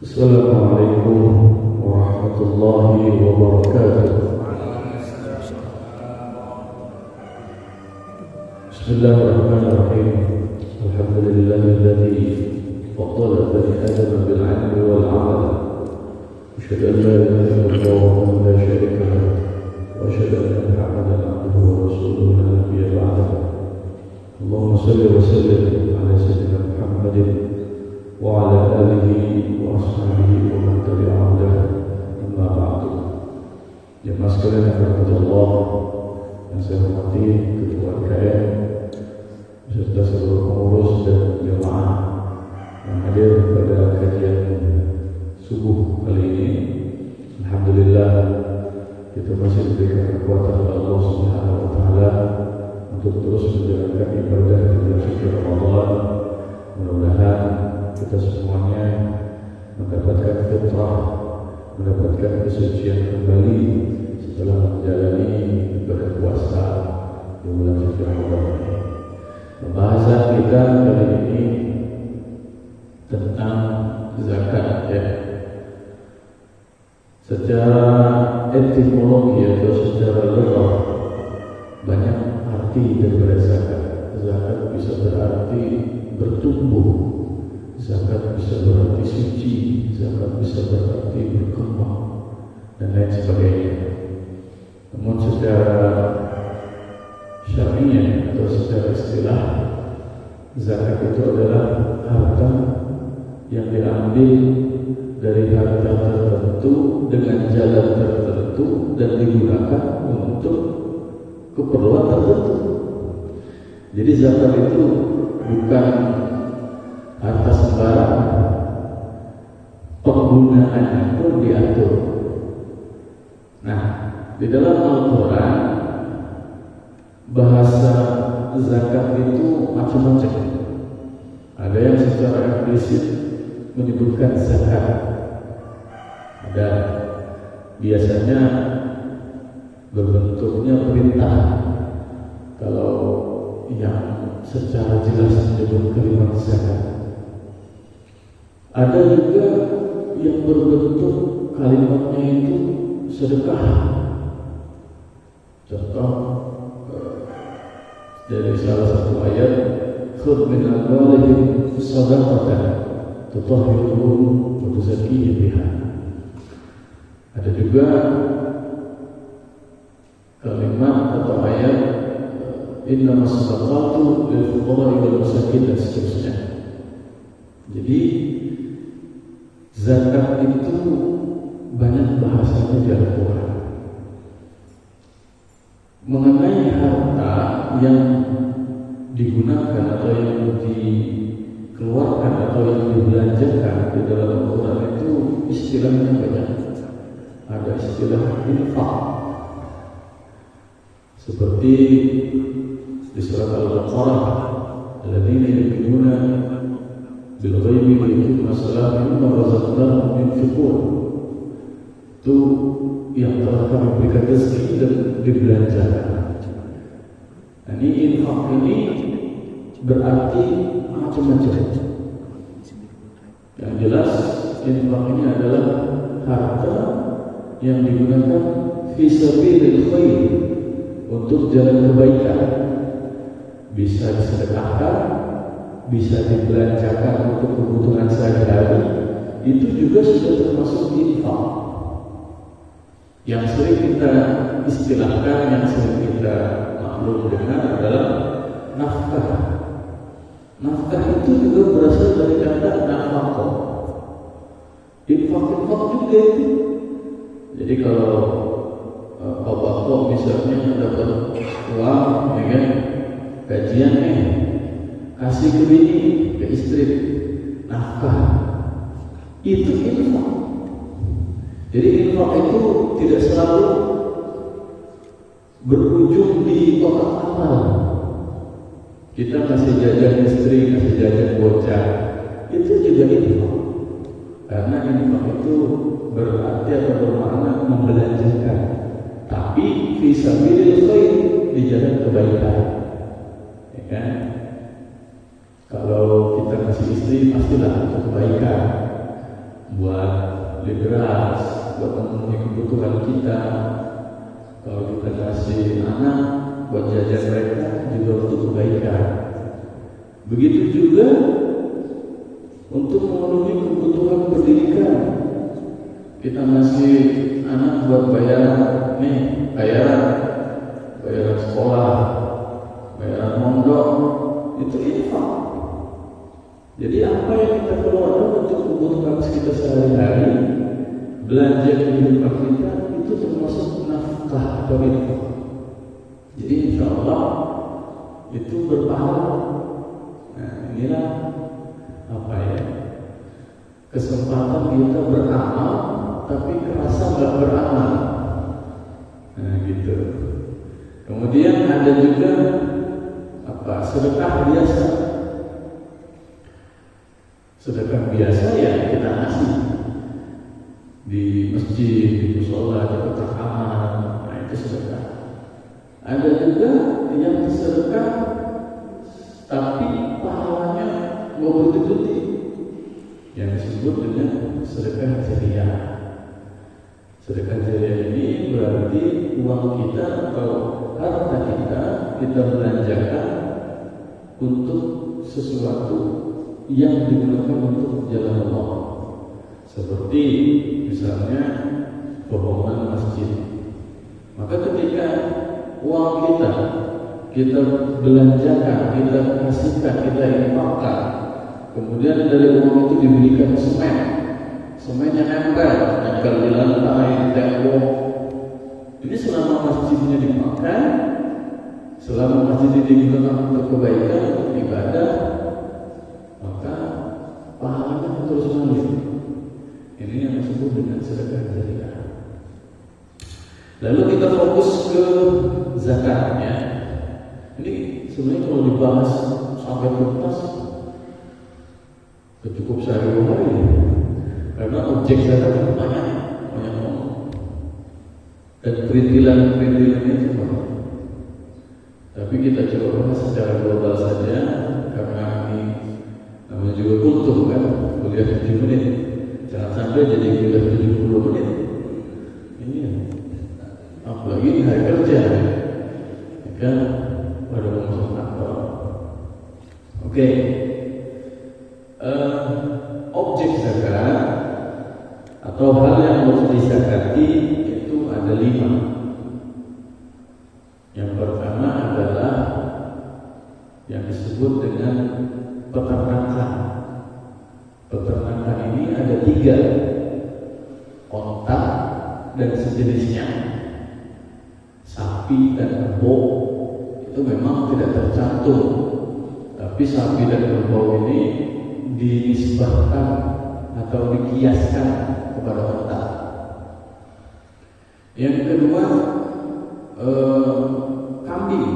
Assalamualaikum warahmatullahi wabarakatuh. Bismillahirrahmanirrahim. Alhamdulillahilladzi faddala bani Adam bil 'ilmi wal 'amal. Asyhadu an la ilaha illallah wa la syarika lahu wa asyhadu anna Muhammadan 'abduhu wa rasuluhu la nabiyya ba'dahu. Allahumma shalli wa sallim ala sayyidina Muhammadin wa ala alihi wa ashabihi wa man tabi'ahum amma ba'du. Jemaah sekalian yang dirahmati Allah, yang saya hormati Ketua KM beserta seluruh pengurus dan jemaah yang hadir pada kajian subuh kali ini. Alhamdulillah, kita masih diberikan kekuatan oleh Allah Subhanahu wa taala untuk terus menjalankan ibadah di bulan suci Ramadan. Mudah-mudahan kita semuanya mendapatkan fitrah, mendapatkan kesucian kembali setelah menjalani ibadah puasa di bulan suci Ramadan. Pembahasan kita kali ini tentang zakat, ya. Secara etimologi atau secara lughah banyak arti daripada zakat. Zakat bisa berarti bertumbuh, zakat bisa berarti suci, zakat bisa berarti berkembang, dan lain sebagainya. Namun secara syar'iyyah atau secara istilah, zakat itu adalah harta yang diambil dari harta tertentu dengan jalan tertentu dan digunakan untuk keperluan tertentu. Jadi zakat itu bukan harta sembarangan, penggunaannya pun diatur. Nah, di dalam Al-Quran bahasa zakat itu macam-macam. Ada yang secara eksplisit menyebutkan zakat, ada biasanya berbentuknya perintah. Kalau yang secara jelas menyebut kalimat zakat, ada juga yang berbentuk kalimatnya itu sedekah. Contoh dari salah satu ayat, khudh min amwalihim shadaqatan tutahhiruhum wa tuzakkihim biha. Ada juga kalimat atau ayat innamas shadaqatu lil fuqara'i wal masakin, dan seterusnya. Jadi zakat itu banyak bahasanya di Al-Quran. Mengenai harta yang digunakan atau yang dikeluarkan atau yang dibelanjakan di dalam Al-Quran itu istilahnya banyak. Ada istilah infak, seperti di surat Al-Baqarah, alladzina yu'minuna bil ghaibi wa yuqimuna sholata wa mimma razaqnahum yunfiqun. Itu yang telah kami berikan rezeki dan dibelanjakan. Nah, ini infak ini berarti macam-macam. Yang jelas infak ini adalah harta yang digunakan fi sabilil khair, untuk jalan kebaikan. Bisa disedekahkan, bisa dibelanjakan untuk kebutuhan sehari-hari. Itu juga sudah termasuk infak. Yang sering kita istilahkan, yang sering kita maklum dengar adalah nafkah. Nafkah itu juga berasal dari kata nafkah. Infak-infak juga itu. Jadi kalau bapak misalnya dapat uang, ya kan, gajian nih, kasih ke bini, ke istri, nafkah, itu infak. Jadi infak itu tidak selalu berujung di kotak amal. Kita kasih jajan istri, kasih jajan bocah, itu juga infak. Karena infak itu berarti atau bermakna membelanjakan, tapi fi sabilil khair, di jalan kebaikan, ya kan? Kalau kita kasih istri pastilah untuk kebaikan, buat beras buat memenuhi kebutuhan kita. Kalau kita kasih anak buat jajan mereka juga untuk kebaikan. Begitu juga untuk memenuhi kebutuhan pendidikan. Kita ngasih anak buat bayaran sekolah, bayaran mondok, itu infak. Jadi apa yang kita keluarkan untuk kebutuhan kita sehari-hari, belanja kehidupan kita, itu termasuk nafkah atau infak. Jadi insya Allah itu berpahala. Nah, inilah kesempatan kita beramal, tapi kerasa nggak beramal. Nah, gitu. Kemudian ada juga sedekah biasa. Sedekah biasa ya kita ngasih di masjid, di mushola, di kotak amal. Nah, itu sedekah. Ada juga yang sedekah tapi pahalanya nggak berhenti, yang disebut dengan sedekah jariah. Sedekah jariah ini berarti uang kita atau harta kita belanjakan untuk sesuatu yang digunakan untuk jalan Allah. Seperti misalnya pembangunan masjid. Maka ketika uang kita belanjakan, kita kasihkan, kita infakkan, kemudian dari uang itu dibelikan semennya nempel di lantai, di tembok. Ini selama masjidnya dipakai, selama masjid digunakan untuk kebaikan, untuk ibadah, maka pahalanya terus mengalir. Ini yang disebut dengan sedekah jariah. Lalu kita fokus ke zakatnya. Ini sebenarnya kalau dibahas sampai tuntas cukup sehari 2 hari, karena objek zakat banyak dan perintilan itu banyak. Tapi kita coba bahas secara global saja, karena ini namanya juga kultur kan, kuliah 7 menit, jangan sampai jadi kuliah 70 menit. Ini apalagi di hari kerja, kan pada masuk kantor. Oke. Objek zakat atau hal yang harus disakati itu ada 5. Yang pertama adalah yang disebut dengan peternakan. Peternakan ini ada 3, onta dan sejenisnya. Sapi dan kerbau itu memang tidak tercantum, tapi sapi dan kerbau ini dinisbahkan atau dikiaskan kepada onta. Yang kedua, kambing.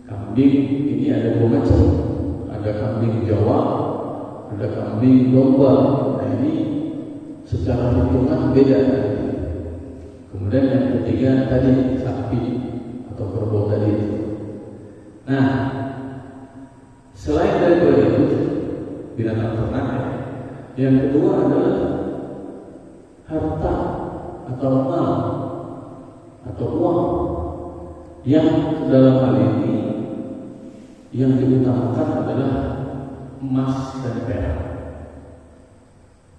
Kambing ini ada 2 macam. Ada kambing Jawa, ada kambing domba. Nah, ini secara hitungan beda. Kemudian yang ketiga tadi sapi atau kerbau tadi. Nah, selain daripada itu binatang ternak, yang kedua adalah harta atau mal atau uang, yang dalam hal ini yang diutamakan adalah emas dan perak.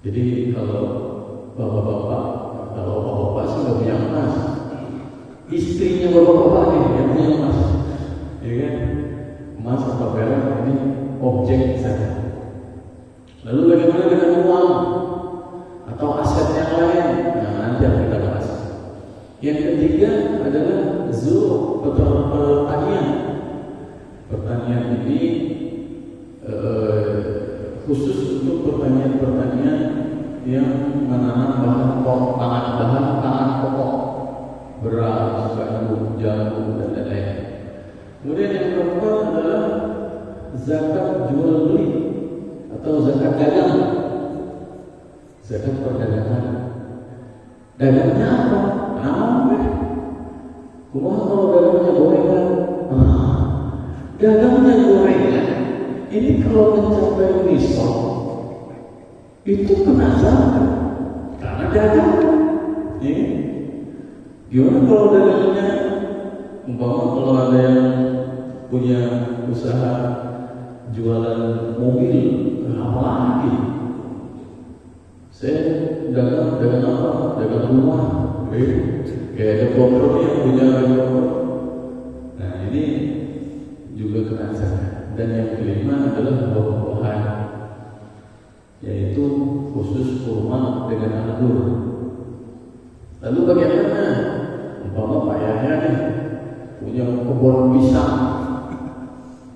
Jadi kalau bapak-bapak sih nggak punya emas, istrinya bapak-bapak nih yang punya emas, ya kan? Emas atau perak ini objek saja. Lalu bagaimana dengan uang atau aset yang lain? Nah, nanti akan kita bahas. Yang ketiga adalah pertanian. Pertanian ini khusus untuk pertanian yang menanam bahan pokok, beras, gandum, jagung, dan lain-lain. Kemudian yang keempat adalah zakat jual beli atau zakat dagang. Zakat perdagangan. Dagangnya apa? Kumaha kalau dagangnya gorengan? Dagangnya gorengan. Ini kalau mencapai nisab itu kena zakat karena dagangan. Ya. Gimana kalau dagangnya, umpama kalau ada yang punya usaha jualan mobil, apa lagi? Saya dagang apa? Dagang rumah. Kayak ada pokok yang punya pokok. Nah ini juga kena zakat. Dan yang kelima adalah buah-buahan, yaitu khusus kurma dengan anggur. Lalu bagaimana? Umpama Pak Yahya nih punya kebun pisang,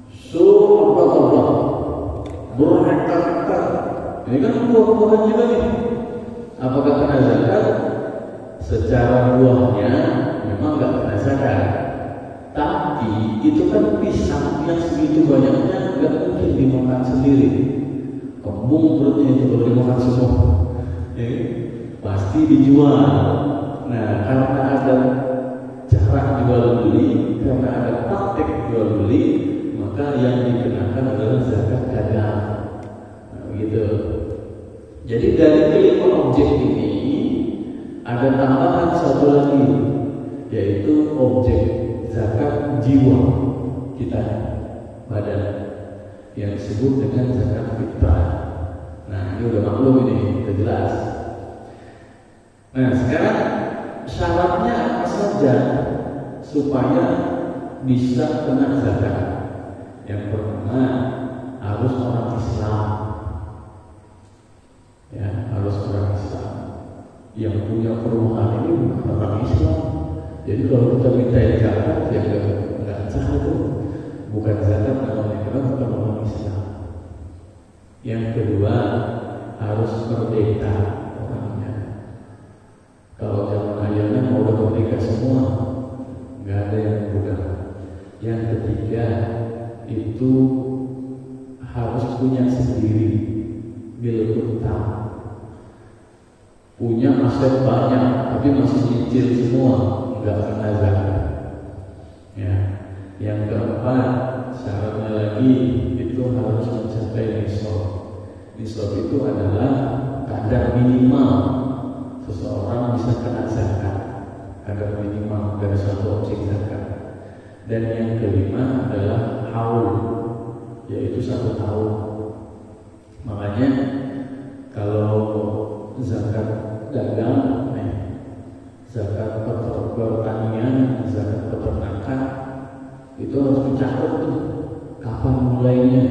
subhanallah, berhektar-hektar. Ini kan buah-buahan juga nih. Apakah kena zakat? Secara buahnya memang nggak kena zakat, tapi itu kan pisang yang segitu banyaknya nggak mungkin dimakan sendiri. Kembung perutnya itu kalau dimakan semua, pasti dijual. Nah, karena ada cara jual beli, karena ada praktek jual beli, maka yang dikenakan adalah zakat dagang. Nah, begitu. Jadi dari kelima objek ini ada tambahan satu lagi, yaitu objek zakat jiwa kita, badan, yang disebut dengan zakat fitrah. Nah, ini udah maklum, ini udah jelas. Nah, sekarang syaratnya apa saja supaya bisa kena zakat? Yang pertama, harus orang Islam. Ya, harus orang Islam. Yang punya perumahan ini bukan orang Islam. Jadi kalau kita minta zakat, ya nggak sah itu. Bukan zakat namanya, karena bukan orang Islam. Yang kedua, harus merdeka orangnya. Kalau zaman ayahnya mau udah merdeka semua, nggak ada yang muda. Yang ketiga, itu harus punya sendiri, bil utang. Punya aset banyak, tapi masih nyicil semua, nggak kena zakat. Ya. Yang keempat, syaratnya lagi itu harus mencapai nisab. Nisab itu adalah kadar minimal seseorang bisa kena zakat, kadar minimal dari satu objek zakat. Dan yang kelima adalah haul, yaitu 1 tahun. Makanya kalau zakat dagang, zakat pertanian, zakat peternakan, itu harus dicatat tuh kapan mulainya.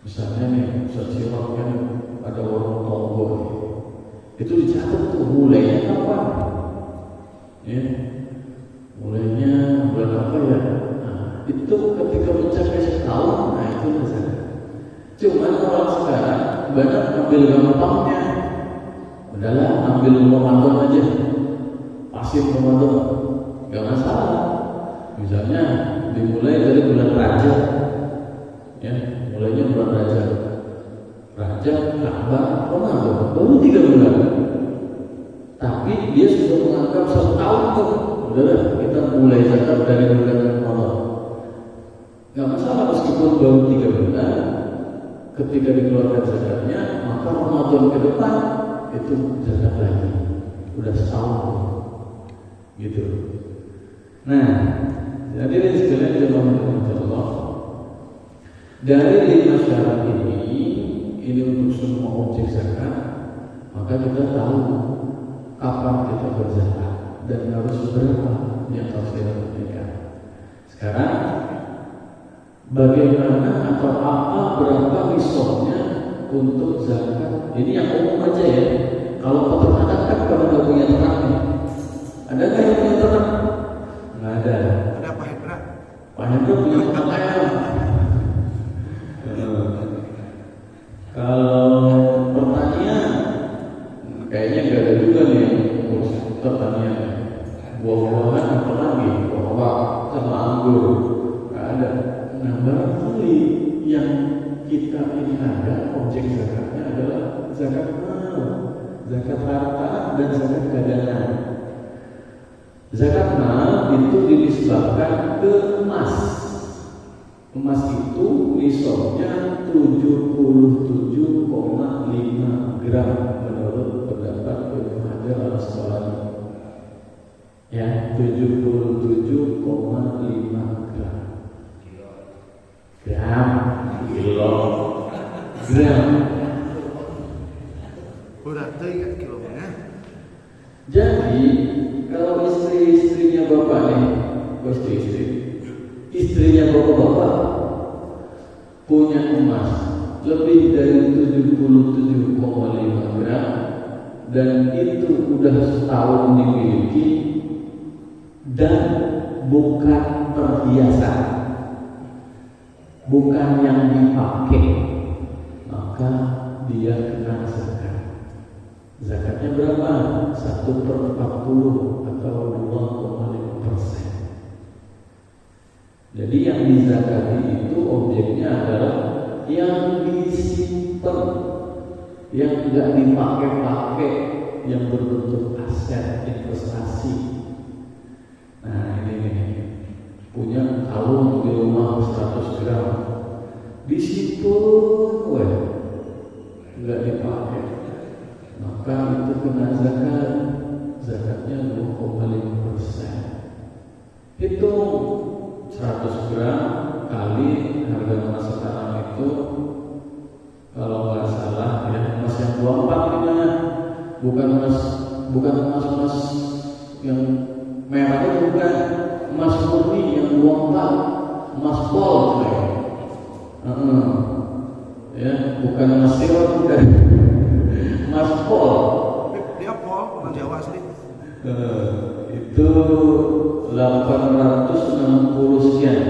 Misalnya nih, Cilok kan ada warung tonggo, itu dicatat tuh mulainya kapan. Ya, mulainya bulan apa ya? Nah, itu ketika mencapai setahun, nah itu zakat. Cuman orang sekarang banyak ambil gampangnya, udahlah ambil Ramadan aja, pasif Ramadan, nggak masalah. Misalnya dimulai dari bulan Rajab, ya, mulainya bulan Rajab, Sya'ban, Ramadan, baru 3 bulan. Tapi dia sudah menganggap 1 tahun tuh, udahlah kita mulai zakat dari bulan Ramadan, nggak masalah meskipun baru 3 bulan. Ketika dikeluarkan zakatnya, maka Ramadan ke depan itu zakat lagi, udah setahun, gitu. Nah, jadi sekalian jemaah Allah, dari 5 syarat ini untuk semua objek zakat, maka kita tahu kapan kita berzakat dan harus berapa yang harus kita tunaikan. Sekarang bagaimana atau apa berapa nisabnya untuk zakat? Ini yang umum aja ya. Kalau peternakan kan kalau nggak punya ternak nih, ada nggak yang punya ternak? Nggak ada. Ada Pak Hendra. Pak Hendra punya ternak ayam. Kalau pertanian, kayaknya nggak ada juga nih yang ngurus pertanian. Buah-buahan apa lagi? Buah sama anggur, nggak ada. Nah, barangkali yang kita ini ada objek zakatnya adalah zakat mal, zakat harta dan zakat dagangan. Zakat mal itu dinisbahkan ke emas. Emas itu nisabnya 77,5 gram menurut pendapat Ibnu Hajar Al-Asqalani. Ya, 77,5 gram. Gram. Udah teuing kilonya. Jadi kalau istrinya bapak nih, istrinya bapak punya emas lebih dari 77,5 gram dan itu udah setahun dimiliki dan bukan perhiasan, bukan yang dipakai, maka dia kena zakat. Zakatnya berapa? 1/40 atau 2,5%. Jadi yang dizakati itu objeknya adalah yang disimpan, yang tidak dipakai-pakai, yang berbentuk aset investasi. Nah ini nih, punya kalung di rumah 100 gram, disimpan, nggak dipakai, maka itu kena zakat. Zakatnya 2,5%. Hitung 100 gram kali harga emas sekarang itu, kalau nggak salah ya, emas yang 24 gimana? Bukan emas yang merah itu, bukan emas murni yang 24, emas pol ya, bukan emas silver, bukan emas pol. Dia pol, orang Jawa asli. Itu 860 sekian.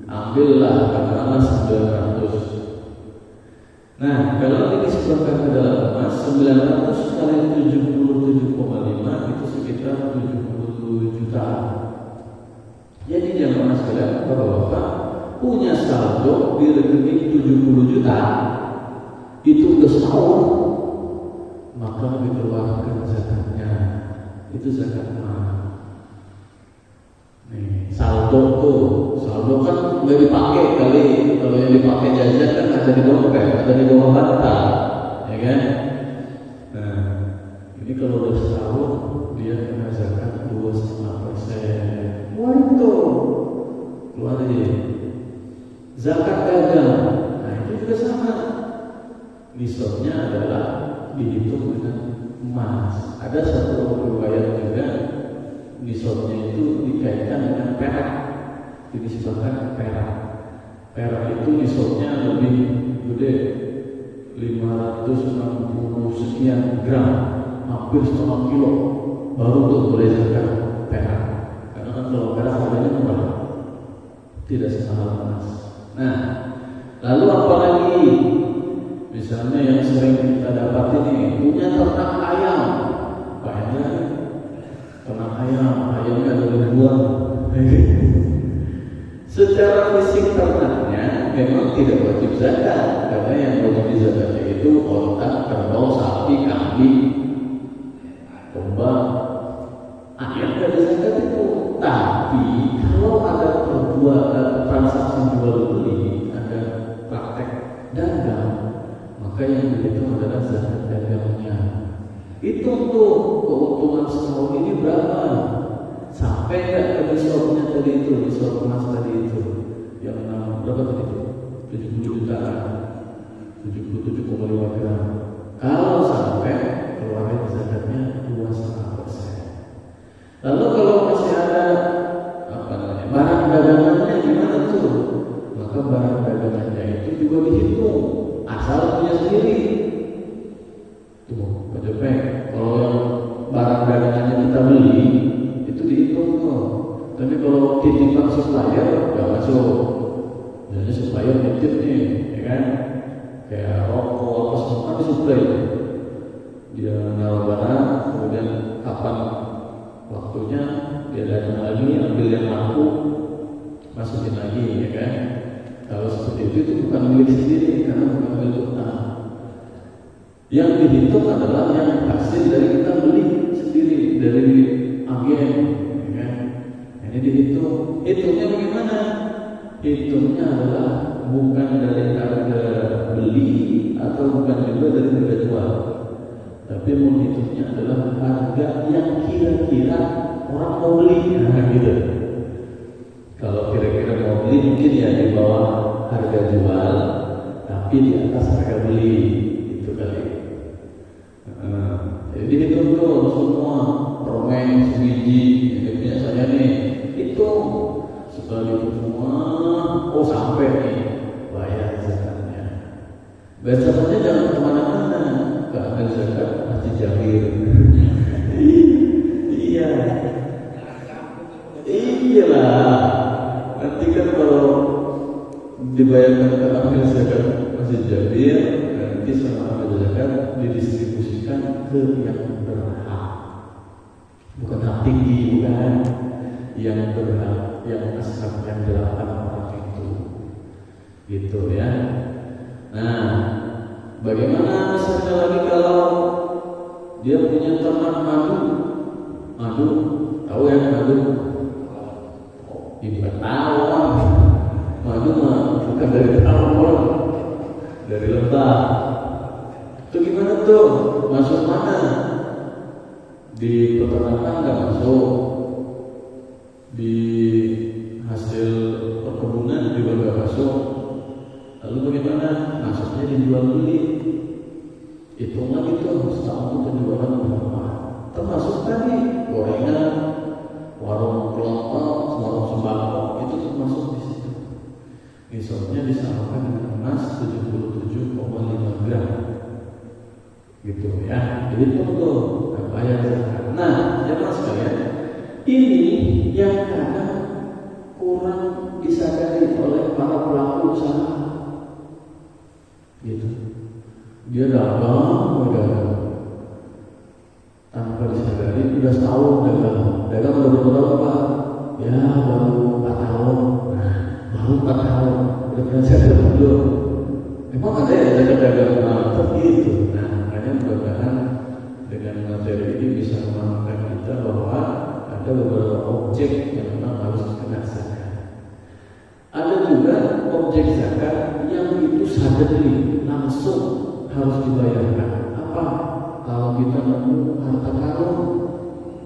Ambillah katakanlah 900. Nah, kalau dinisbahkan ke dalam emas, 900 kali 77,5 itu sekitar 70 juta. Jadi jamaah sekalian, bapak-bapak punya saldo di rekening 70 juta, itu udah setahun, maka dikeluarkan zakatnya. Itu zakat emas. Nih, saldo kan nggak dipakai kali. Kalau yang dipakai jajan kan ada di dompet, ada di bawah bantal, ya kan? Nah, ini kalau udah setahun dia kena zakat 2,5%. Wah itu keluar aja. Zakat dagang, nah itu juga sama. Nisabnya adalah dihitung dengan emas. Ada satu riwayat juga nisabnya itu dikaitkan dengan perak, dinisbahkan perak. Perak itu nisabnya lebih gede, 560 sekian gram, hampir setengah kilo, baru tuh boleh zakat perak. Karena kan kalau perak harganya murah, tidak semahal emas. Nah, lalu apa lagi? Misalnya yang sering kita dapat ini, punya ternak ayam, banyak ternak ayamnya ada ribuan. Secara fisik ternaknya memang tidak wajib zakat, karena yang wajib zakatnya itu onta, kerbau, sapi, kambing, domba. Ayam tidak ada zakat itu. Tapi kalau ada transaksi jual beli, ada praktek dagang, maka yang dihitung adalah zakat dagangnya. Hitung tuh keuntungan setahun ini berapa, sampai nggak ke nisabnya tadi itu, nisab emas tadi itu yang berapa tadi itu, 70 juta, 77,5 gram. Kalau sampai keluarin zakatnya 2,5%. Lalu kalau masih ada barang dagangannya gimana tuh? Maka barang dagangannya itu juga dihitung, asal punya sendiri. Tuh, Pak Jopek, kalau yang barang dagangannya kita beli itu dihitung tuh. Tapi kalau titipan supplier nggak masuk. Jadi supplier nitip nih, ya kan? Kayak rokok apa semua disuplai. Dia naruh barang, kemudian kapan waktunya dia datang lagi, ambil yang laku, masukin lagi, ya kan? Kalau seperti itu bukan milik sendiri, karena bukan milik utang. Yang dihitung adalah yang hasil dari kita beli sendiri dari agen, ya kan? Ini dihitung. Hitungnya bagaimana? Hitungnya adalah bukan dari harga beli atau bukan juga dari harga jual, tapi menghitungnya adalah harga yang kira-kira orang mau beli. Nah, gitu. Kalau kira-kira mau beli mungkin ya di bawah harga jual, tapi di atas harga beli, itu kali. Jadi itu tuh semua permen sebiji, biasanya nih itu setelah itu semua, oh sampai nih bayar zakatnya. Bayar zakatnya jangan kemana-mana, ke ambil zakat masih Jabir. Iya, iyalah. Nanti kan kalau dibayarkan ke ambil zakat masih Jabir, nanti sama ambil zakat didistribusikan ke yang berhak, bukan hak tinggi, bukan yang berhak, yang asraf, yang 8 orang itu, gitu ya. Nah, bagaimana misalnya lagi kalau dia punya ternak madu, tahu ya madu? Oh, ibu tahu, madu mah bukan dari tawon, dari lebah. Itu gimana tuh? Masuk mana? Di peternakan nggak masuk, di hasil perkebunan juga nggak masuk. Lalu bagaimana? Masuknya dijual beli. Hitung lagi tuh setahun penjualan berapa? Termasuk tadi gorengan, warung kelontong, warung sembako, itu termasuk di situ. Misalnya disamakan dengan emas 77,5 gram. Gitu ya. Jadi itu tuh bayar zakat. Nah, jemaah sekalian, ini yang kadang kurang disadari oleh para pelaku usaha. Gitu. Dia dagang tanpa disadari udah setahun dagang baru berapa? Ya baru 4 tahun. Nah, baru 4 tahun udah pernah sadar belum? Memang ada yang dagang mantap gitu. Nah, makanya mudah-mudahan dengan materi ini bisa memahamkan kita bahwa ada beberapa objek yang memang harus kena zakat. Ada juga objek zakat yang itu suddenly langsung harus dibayarkan. Apa? Kalau kita nemu harta karun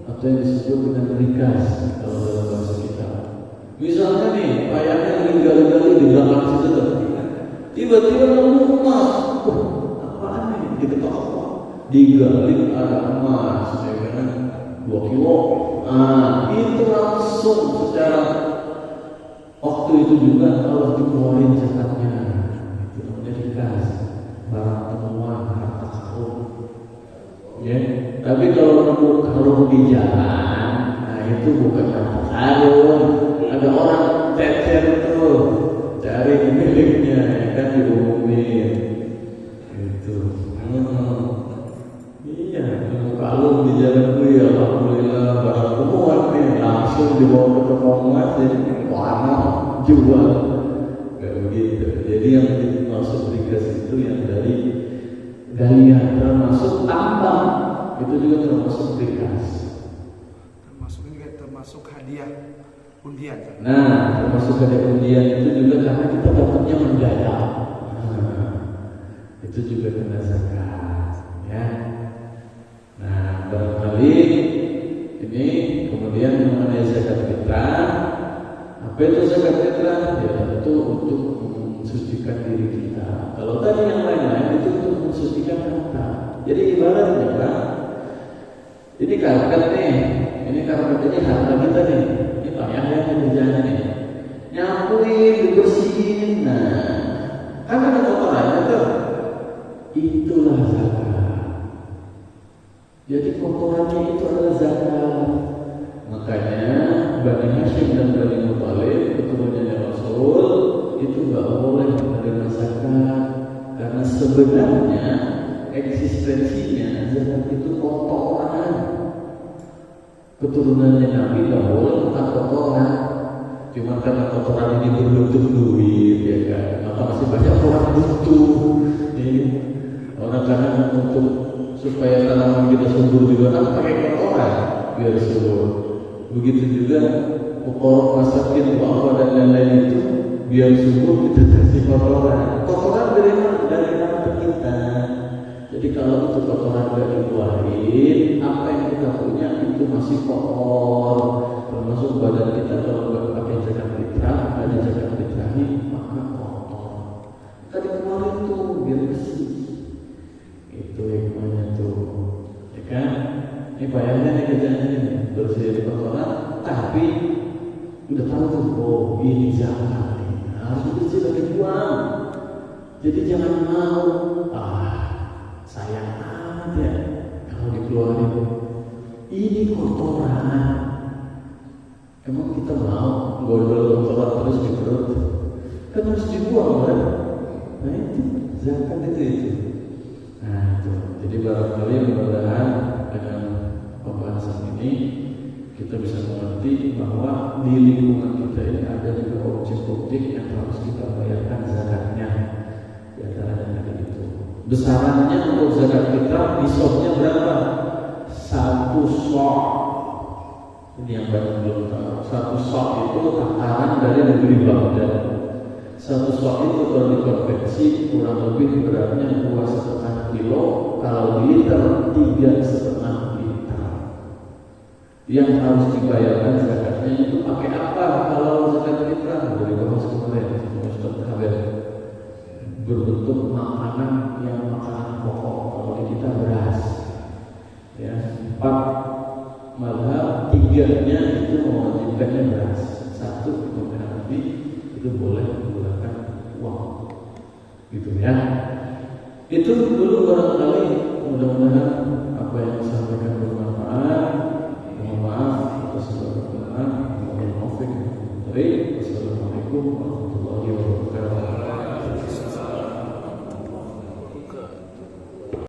atau yang disebut dengan rikas kalau dalam bahasa kita. Misalnya nih, ayahnya lagi gali-gali di belakang situ, tiba-tiba nemu emas. Apaan nih? Diketok apa? Digali ada emas, ya kan? 2 kilo. Itu langsung secara waktu itu juga harus dikeluarin zakatnya. Itu namanya rikas, barang temuan harta karun. Ya, tapi kalau nemu karun di jalan, nah itu bukan harta karun. Ada orang cecer tuh cari miliknya, ya kan, diumumin. Itu. Iya, nemu kalung di jalan gue, alhamdulillah barang temuan nih, langsung dibawa ke toko emas jadi warna jual. Kayak begitu. Jadi yang dimaksud rikas itu yang dari galian, termasuk tambang, itu juga termasuk rikas. Termasuk ini kayak termasuk hadiah undian. Nah, termasuk hadiah undian itu juga karena kita dapatnya mendadak. Itu juga kena zakat, ya. Nah, barangkali ini kemudian mengenai zakat fitrah. Apa itu zakat fitrah? Ya tentu untuk mensucikan diri kita. Kalau tadi yang lain-lain itu untuk mensucikan harta. Jadi ibaratnya kan, ini karpet nih, ini karpet ini harta kita nih. Ini payah ya kerjanya nih. Nyapuin, dibersihin. Nah, kan ada kotorannya tuh. Itulah zakat. Jadi kotorannya itu adalah zakat. Makanya Bani Hashim dan Bani Muthalib, keturunannya Rasul, itu nggak boleh menerima zakat karena sebenarnya eksistensinya zakat itu kotoran. Keturunannya Nabi nggak boleh makan kotoran. Cuma karena kotoran ini berbentuk duit, ya kan, maka masih banyak orang butuh. Orang karena untuk supaya tanaman kita subur juga kan pakai kotoran biar subur. Begitu juga pokok masakin, wafa dan lain-lain itu biar subur kita kasih kotoran. Kotoran dari mana? Dari mata kita. Jadi kalau itu kotoran gak dikeluarin, apa yang kita punya itu masih kotor. Termasuk badan kita kalau nggak pakai zakat fitrah, ada zakat fitrahnya, maka kotor. Kita dikeluarin tuh biar bersih. Itu hikmahnya tuh, ya kan? Ini bayangnya nih kerjanya nih, bersih kotoran, tapi udah tahu tuh, oh ini zakat nih, harus bersih lagi buang. Jadi jangan mau, sayang amat ya kalau dikeluarin. Ini kotoran. Emang kita mau gondol kotoran terus di perut? Kan harus dibuang kan? Nah itu zakat itu. Nah itu. Jadi barangkali mudah-mudahan dengan pembahasan ini kita bisa mengerti bahwa di lingkungan kita ini ada juga objek-objek yang harus kita bayarkan zakatnya. Di antaranya tadi itu. Besarannya untuk zakat kita nisabnya berapa? 1 sok. Ini yang banyak belum tahu. 1 sok itu takaran dari negeri Baghdad. 1 sok itu kalau dikonversi kurang lebih beratnya 2,5 kilo. Kalau liter 3,5 liter. Yang harus dibayarkan zakatnya itu pakai apa? Kalau zakat fitrah dari bahasa kemarin, Ustaz Habib, berbentuk makanan yang makanan pokok. Kalau di kita beras, ya 4 mazhab, 3-nya itu mewajibkannya beras. 1 itu berarti itu boleh menggunakan uang, gitu ya. Itu dulu barangkali, mudah-mudahan apa yang disampaikan bermanfaat. Mohon maaf atas segala kekurangan. Wassalamualaikum warahmatullahi wabarakatuh.